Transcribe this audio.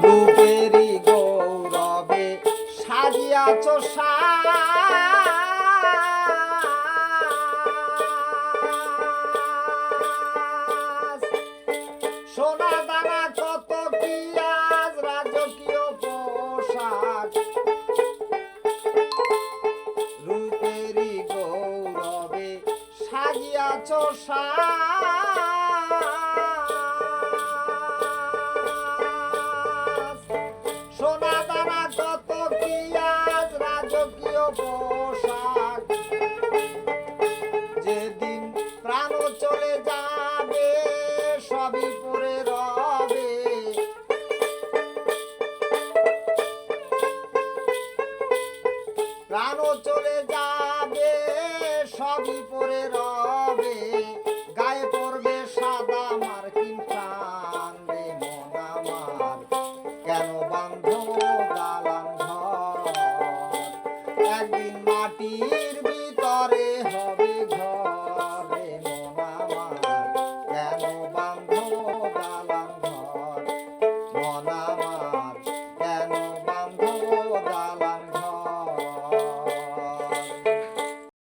রূপেরি গৌরবে সাজিয়াছ সাজ, সোনা দানা কত কি আজ রাজকীয় পোশাক। রূপেরি গৌরবে সাজিয়াছ সাজ, সোনা দানা কত কি আজ রাজকীয় পোশাক। যেদিন প্রাণ চলে যাবে সবই পরে রবে, প্রাণ চলে যাবে সবই পরে রবে, গায়ে পড়বে সাদা মার্কিন টান রে মন আমার, কেন বান্ধ দালান ঘর। একদিন মাটির ভিতরে